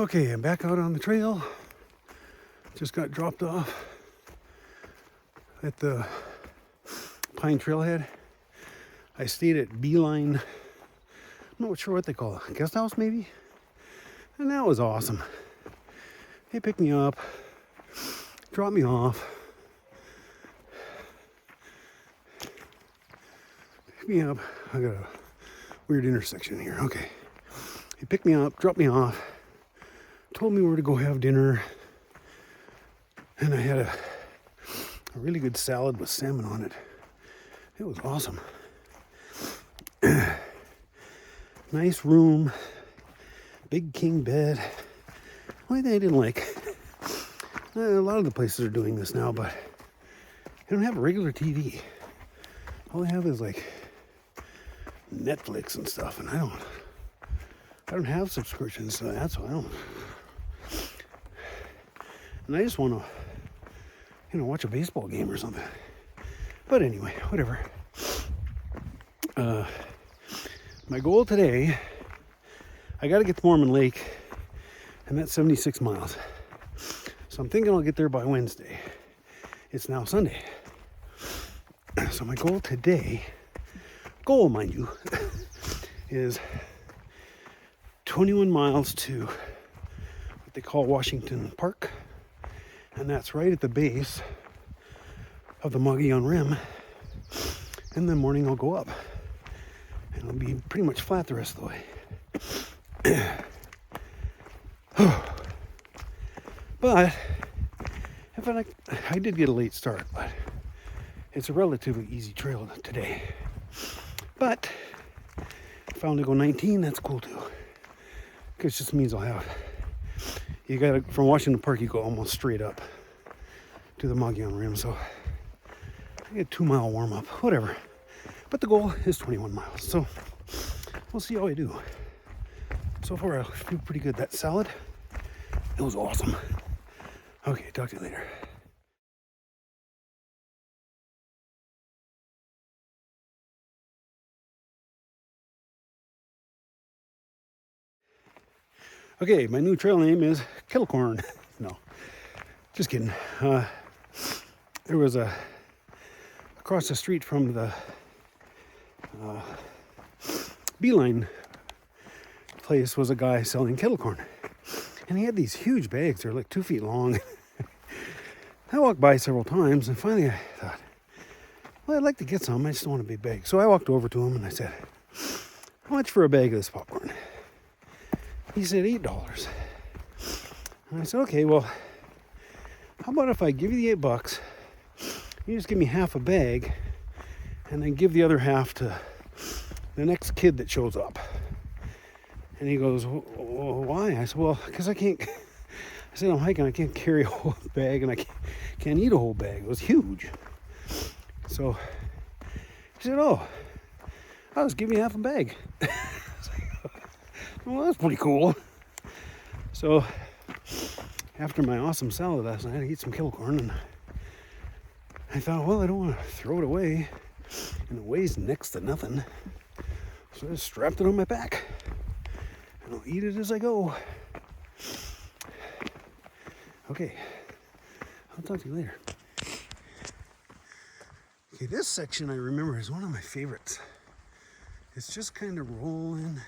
Okay, I'm back out on the trail. Just got dropped off at the Pine Trailhead. I stayed at Beeline. I'm not sure what they call it. Guest house maybe? And that was awesome. They picked me up, dropped me off. Picked me up. I got a weird intersection here. Okay. He picked me up, dropped me off, told me where to go have dinner. And I had a really good salad with salmon on it. It was awesome. Nice room, big king bed. Only thing I didn't like, a lot of the places are doing this now, but they don't have a regular TV. All they have is like Netflix and stuff, and I don't have subscriptions to that, so I don't. And I just want to, watch a baseball game or something. But anyway, whatever. My goal today, I got to get to Mormon Lake, and that's 76 miles. So I'm thinking I'll get there by Wednesday. It's now Sunday. So my goal today, mind you, is 21 miles to what they call Washington Park. And that's right at the base of the Mogollon Rim. And then morning I'll go up. And it'll be pretty much flat the rest of the way. But if I did get a late start, but it's a relatively easy trail today. But if I only go 19, that's cool too. Because it just means I'll have, from Washington Park, you go almost straight up to the Mogollon Rim. So I get a 2-mile warm up, whatever. But the goal is 21 miles. So we'll see how I do. So far, I feel pretty good. That salad, it was awesome. Okay, talk to you later. Okay, my new trail name is Kittlecorn. No, just kidding. There was across the street from the Beeline place was a guy selling kettle corn. And he had these huge bags. They're like 2 feet long. I walked by several times, and finally I thought, well, I'd like to get some. I just don't want a big bag. So I walked over to him and I said, how much for a bag of this popcorn? He said $8. And I said, okay, well, how about if I give you the $8, you just give me half a bag, and then give the other half to the next kid that shows up. And he goes, well, why? I said, well, because I said, I'm hiking, I can't carry a whole bag, and I can't eat a whole bag. It was huge. So he said, oh, I'll just give you half a bag. Well, that's pretty cool. So after my awesome salad last night, I ate some kettle corn, and I thought, well, I don't want to throw it away, and it weighs next to nothing. So I just strapped it on my back, and I'll eat it as I go. Okay, I'll talk to you later. Okay, this section I remember is one of my favorites. It's just kind of rolling.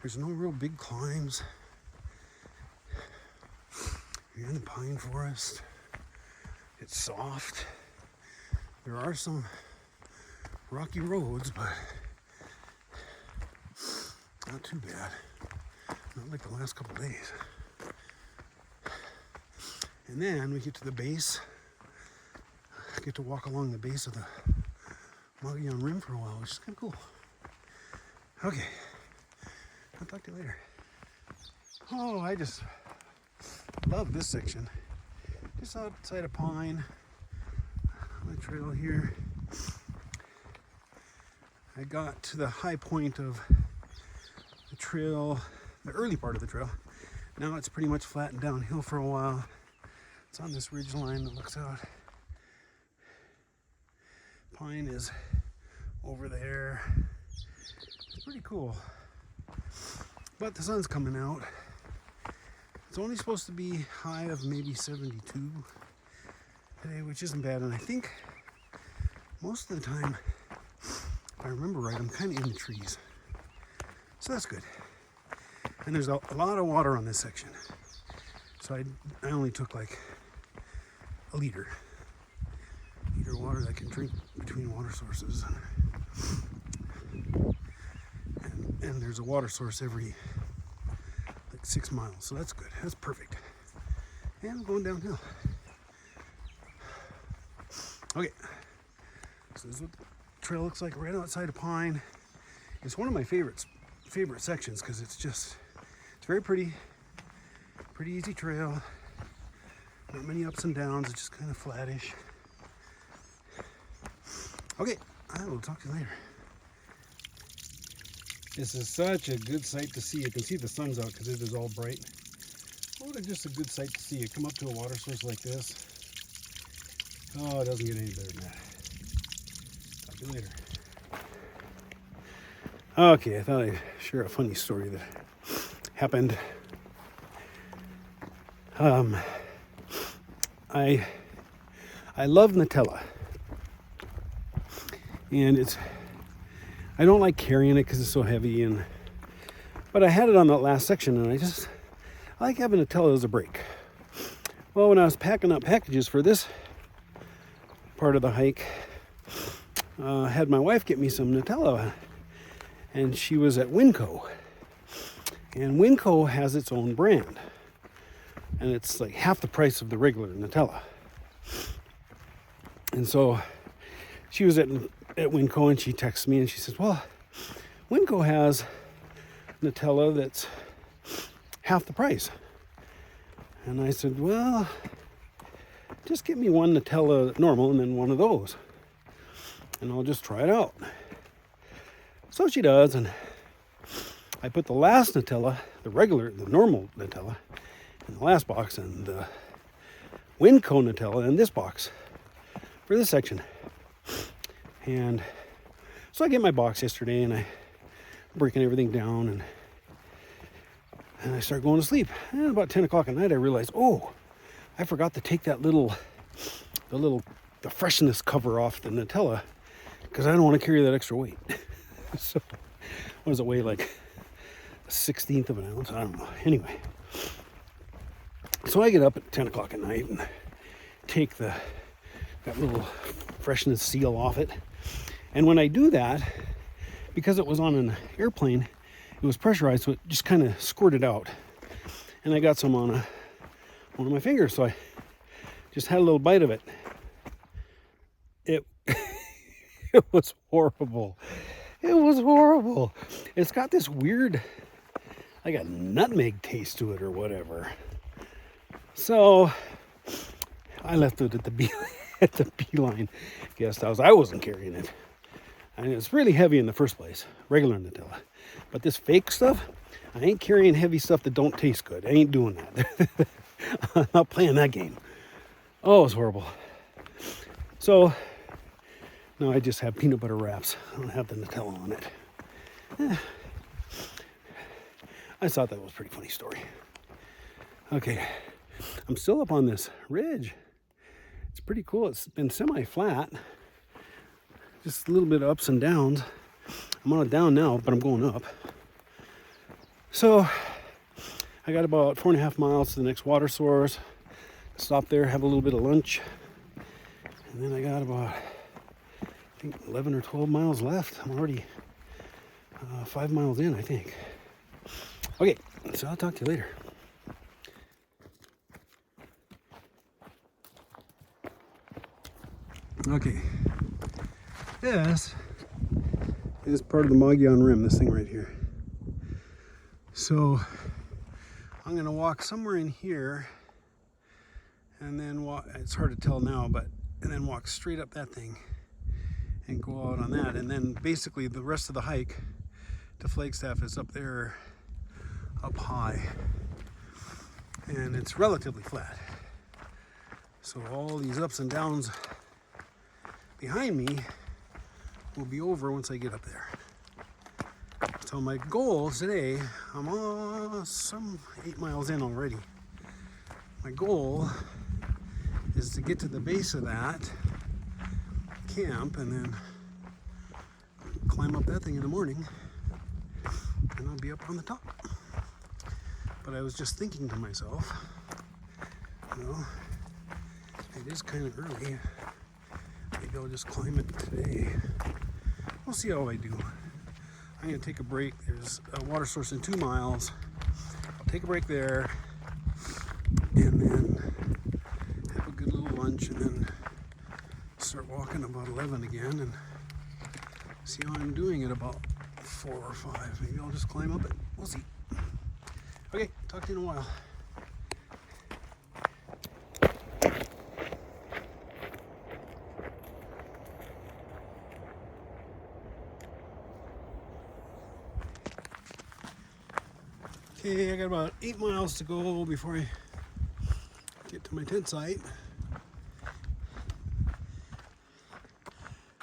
There's no real big climbs. You're in the pine forest. It's soft. There are some rocky roads, but not too bad. Not like the last couple days. And then we get to the base. I get to walk along the base of the Mogollon Rim for a while, which is kind of cool. Okay, I'll talk to you later. Oh, I just love this section. Just outside of Pine, on the trail here. I got to the high point of the trail, the early part of the trail. Now it's pretty much flat and downhill for a while. It's on this ridge line that looks out. Pine is over there. It's pretty cool. But the sun's coming out. It's only supposed to be high of maybe 72 today, which isn't bad. And I think most of the time, if I remember right, I'm kind of in the trees. So that's good. And there's a lot of water on this section. So I only took like a liter of water that I can drink between water sources. And there's a water source every like 6 miles. So that's good. That's perfect. And I'm going downhill. Okay. So this is what the trail looks like right outside of Pine. It's one of my favorite sections because it's very pretty easy trail. Not many ups and downs. It's just kind of flattish. Okay, I will talk to you later. This is such a good sight to see. You can see the sun's out because it is all bright. What a just a good sight to see. You come up to a water source like this. Oh, it doesn't get any better than that. Talk to you later. Okay, I thought I'd share a funny story that happened. I love Nutella, and I don't like carrying it because it's so heavy, but I had it on that last section, and I like having Nutella as a break. Well, when I was packing up packages for this part of the hike, I had my wife get me some Nutella, and she was at Winco, and Winco has its own brand, and it's like half the price of the regular Nutella. And so she was at Winco, and she texts me and she says, well, Winco has Nutella that's half the price. And I said, well, just get me one Nutella normal and then one of those, and I'll just try it out. So she does, and I put the last Nutella, the normal Nutella, in the last box, and the Winco Nutella in this box for this section. And so I get my box yesterday, and I'm breaking everything down, and I start going to sleep. And about 10 o'clock at night, I realized, oh, I forgot to take that the freshness cover off the Nutella, because I don't want to carry that extra weight. So what does it weigh, like a 1/16 of an ounce? I don't know. Anyway, so I get up at 10 o'clock at night and take that little freshness seal off it. And when I do that, because it was on an airplane, it was pressurized, so it just kind of squirted out. And I got some on one of my fingers, so I just had a little bite of it. It was horrible. It was horrible. It's got this weird, like a nutmeg taste to it or whatever. So I left it at the Beeline guest house. I wasn't carrying it. And it's really heavy in the first place, regular Nutella. But this fake stuff, I ain't carrying heavy stuff that don't taste good. I ain't doing that. I'm not playing that game. Oh, it's horrible. So now I just have peanut butter wraps. I don't have the Nutella on it. I thought that was a pretty funny story. Okay, I'm still up on this ridge. It's pretty cool. It's been semi-flat. Just a little bit of ups and downs. I'm on a down now, but I'm going up. So I got about 4.5 miles to the next water source. Stop there, have a little bit of lunch. And then I got about, I think, 11 or 12 miles left. I'm already 5 miles in, I think. Okay, so I'll talk to you later. Okay, this is part of the Mogollon Rim, this thing right here. So I'm gonna walk somewhere in here, and then walk, it's hard to tell now, and then walk straight up that thing and go out on that. And then basically the rest of the hike to Flagstaff is up there, up high. And it's relatively flat. So all these ups and downs behind me will be over once I get up there. So my goal today, I'm some 8 miles in already. my goal is to get to the base of that camp and then climb up that thing in the morning, and I'll be up on the top. But I was just thinking to myself, it is kind of early. Maybe I'll just climb it today. We'll see how I do. I'm going to take a break. There's a water source in 2 miles. I'll take a break there and then have a good little lunch and then start walking about 11 again and see how I'm doing at about 4 or 5. Maybe I'll just climb up it. We'll see. Okay, talk to you in a while. Okay, I got about 8 miles to go before I get to my tent site.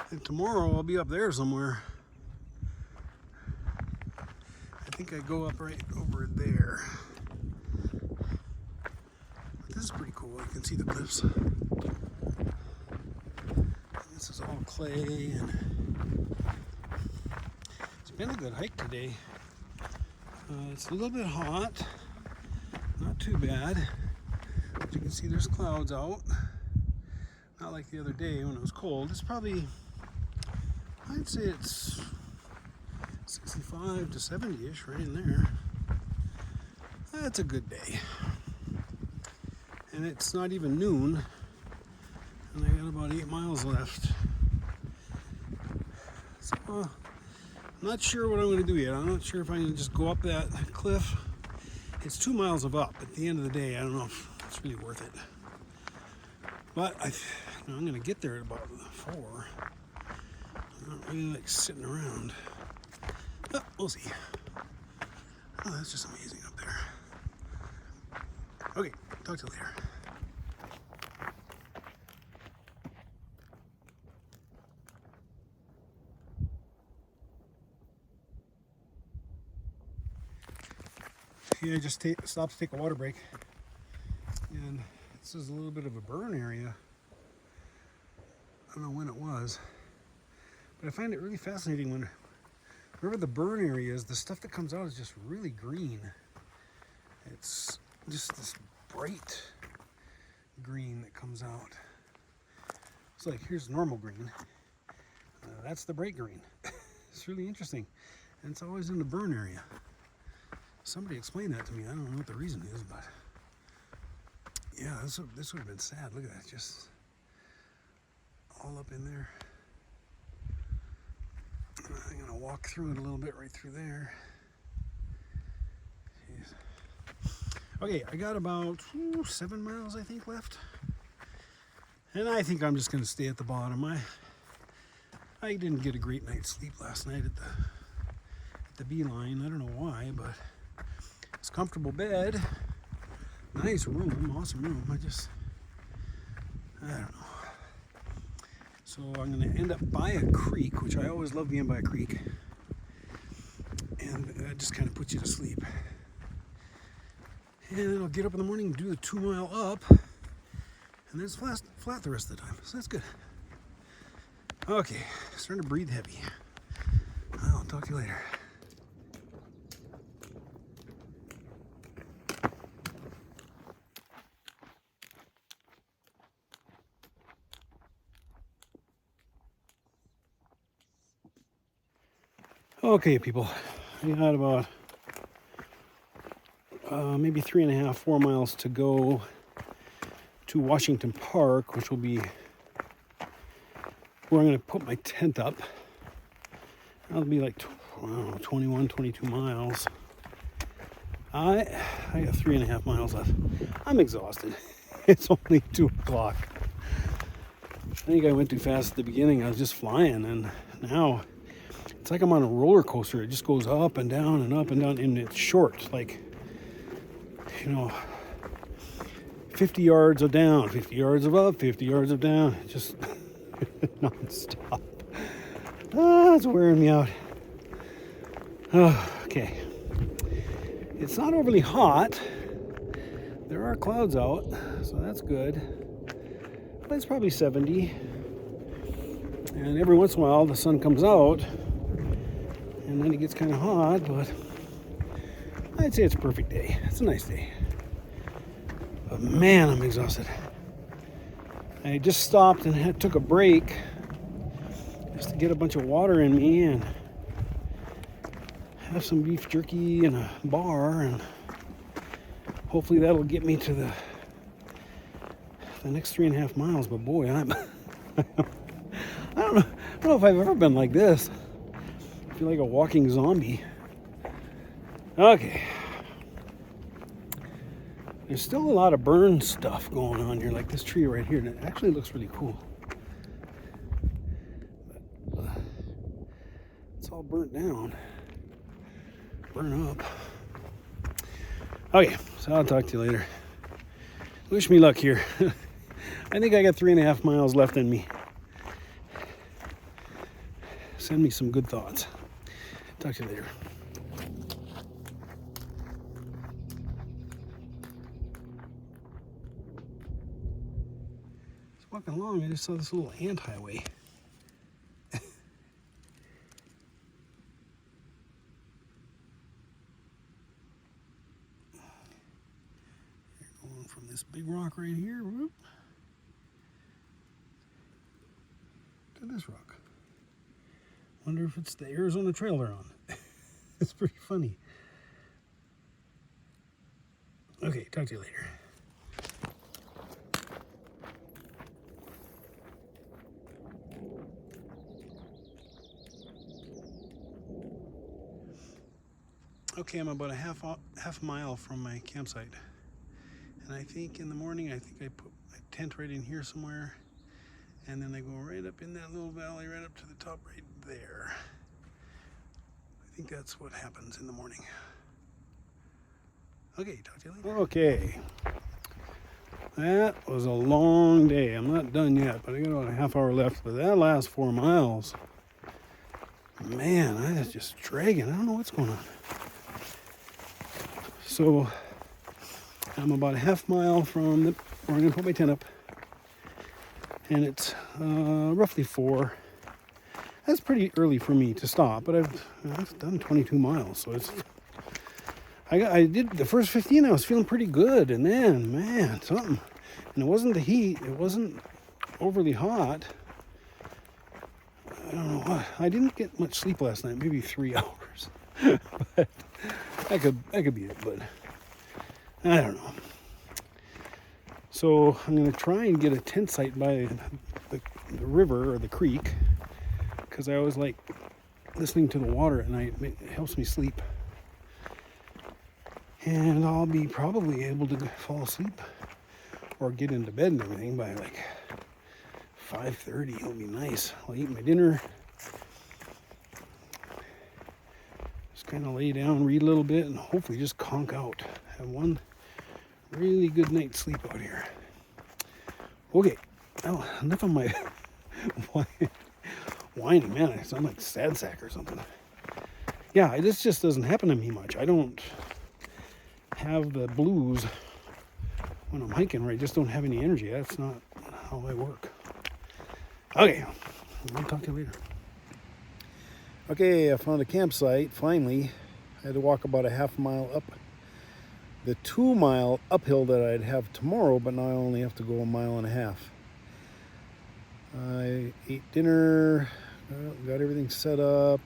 And tomorrow I'll be up there somewhere. I think I go up right over there. But this is pretty cool. You can see the cliffs. This is all clay, and it's been a good hike today. It's a little bit hot, not too bad. But you can see there's clouds out. Not like the other day when it was cold. It's probably, I'd say it's 65 to 70-ish right in there. That's a good day. And it's not even noon. And I got about 8 miles left. So, I'm not sure what I'm going to do yet. I'm not sure if I'm going to just go up that cliff. It's 2 miles of up. At the end of the day, I don't know if it's really worth it. But I'm going to get there at about 4. I don't really like sitting around. But we'll see. Oh, that's just amazing up there. Okay, talk to you later. Yeah, I just stopped to take a water break, and this is a little bit of a burn area. I don't know when it was, but I find it really fascinating when wherever the burn area is, the stuff that comes out is just really green. It's just this bright green that comes out. It's like, here's normal green. That's the bright green. It's really interesting, and it's always in the burn area. Somebody explained that to me. I don't know what the reason is, but yeah, this would have been sad. Look at that, just all up in there. I'm gonna walk through it a little bit right through there. Jeez. Okay, I got about 7 miles, I think, left, and I think I'm just gonna stay at the bottom. I didn't get a great night's sleep last night at the Beeline. I don't know why, but it's a comfortable bed, nice room, awesome room. I don't know. So I'm going to end up by a creek, which I always love being by a creek, and that just kind of puts you to sleep. And then I'll get up in the morning and do the 2 mile up, and then it's flat the rest of the time. So that's good. Okay, starting to breathe heavy. I'll talk to you later. Okay, people, I got about maybe 3.5, 4 miles to go to Washington Park, which will be where I'm going to put my tent up. That'll be like 21, 22 miles. I got 3.5 miles left. I'm exhausted. It's only 2 o'clock. I think I went too fast at the beginning. I was just flying, and now it's like I'm on a roller coaster. It just goes up and down and up and down, and it's short, like, 50 yards of down, 50 yards of up, 50 yards of down, just non-stop. It's wearing me out. Okay. It's not overly hot, There are clouds out, so that's good. But it's probably 70. And every once in a while the sun comes out and then it gets kind of hot, but I'd say it's a perfect day. It's a nice day. But man, I'm exhausted. I just stopped and took a break just to get a bunch of water in me and have some beef jerky and a bar, and hopefully that'll get me to the next 3.5 miles. But boy, I don't know if I've ever been like this. I feel like a walking zombie. Okay. There's still a lot of burn stuff going on here, like this tree right here, and it actually looks really cool. But, it's all burnt down. Burn up. Okay, so I'll talk to you later. Wish me luck here. I think I got 3.5 miles left in me. Send me some good thoughts. Talk to you later. Walking along, I just saw this little ant highway. Going from this big rock right here, whoop, to this rock. Wonder if it's the Arizona Trail they're on. It's pretty funny. Okay, talk to you later. Okay, I'm about a half mile from my campsite, and I think in the morning I put my tent right in here somewhere, and then I go right up in that little valley right up to the top right there. I think that's what happens in the morning. Okay, talk to you later. Okay, that was a long day. I'm not done yet, but I got about a half hour left. But that last 4 miles, man, I was just dragging. I don't know what's going on. So I'm about a half mile from where I'm going to put my tent up, and it's roughly 4. That's pretty early for me to stop, but I've done 22 miles, so it's. I did the first 15. I was feeling pretty good, and then man, something, and it wasn't the heat. It wasn't overly hot. I don't know what. I didn't get much sleep last night, maybe 3 hours, but. I could be it, but I don't know. So I'm going to try and get a tent site by the river or the creek, because I always like listening to the water at night. It helps me sleep. And I'll be probably able to fall asleep or get into bed and everything by like 5:30. It'll be nice. I'll eat my dinner. Kind of lay down, read a little bit, and hopefully just conk out. Have one really good night's sleep out here. Okay, well, enough of my whining. Man, I sound like sad sack or something. Yeah, this just doesn't happen to me much. I don't have the blues when I'm hiking, or I just don't have any energy. That's not how I work. Okay, I'll talk to you later. Okay, I found a campsite, finally. I had to walk about a half mile up the 2 mile uphill that I'd have tomorrow, but now I only have to go 1.5 miles. I ate dinner, got everything set up,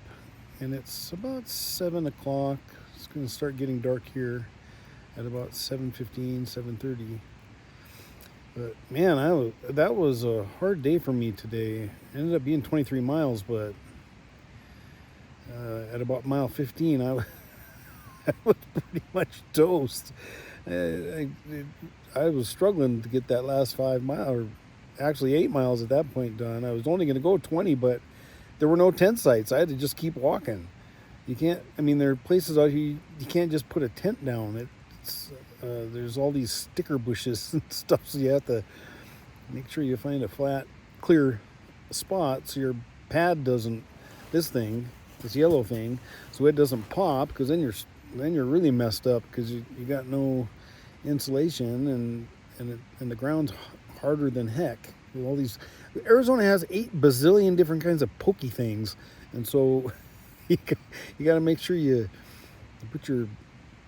and it's about 7 o'clock. It's going to start getting dark here at about 7:15, 7:30. But man, that was a hard day for me today. Ended up being 23 miles, but at about mile 15, I was pretty much toast. I was struggling to get that last 5 miles, or actually 8 miles at that point done. I was only going to go 20, but there were no tent sites. I had to just keep walking. You can't, I mean, there are places out here you can't just put a tent down. There's all these sticker bushes and stuff, so you have to make sure you find a flat, clear spot so your pad doesn't, this yellow thing, so it doesn't pop, because then you're really messed up, because you got no insulation, and the ground's harder than heck. With all these, Arizona has 8 bazillion different kinds of pokey things, and so you got to make sure you put your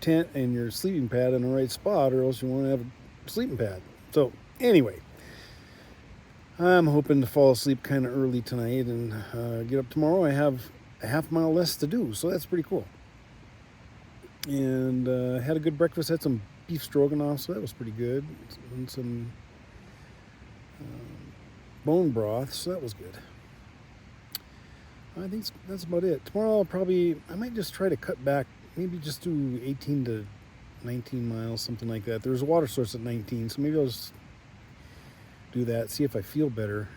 tent and your sleeping pad in the right spot, or else you won't have a sleeping pad. So anyway, I'm hoping to fall asleep kind of early tonight and get up tomorrow. I have a half mile less to do, so that's pretty cool. And had a good breakfast. Had some beef stroganoff, so that was pretty good, and some bone broth, so that was good. I think that's about it. Tomorrow I might just try to cut back, maybe just do 18 to 19 miles, something like that. There's a water source at 19, so maybe I'll just do that, see if I feel better.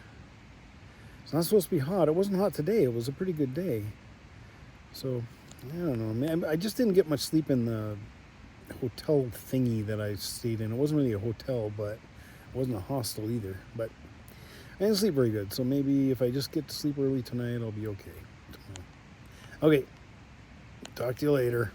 It's not supposed to be hot. It wasn't hot today. It was a pretty good day. So, I don't know, man. I just didn't get much sleep in the hotel thingy that I stayed in. It wasn't really a hotel, but it wasn't a hostel either. But I didn't sleep very good, so maybe if I just get to sleep early tonight, I'll be okay tomorrow. Okay, talk to you later.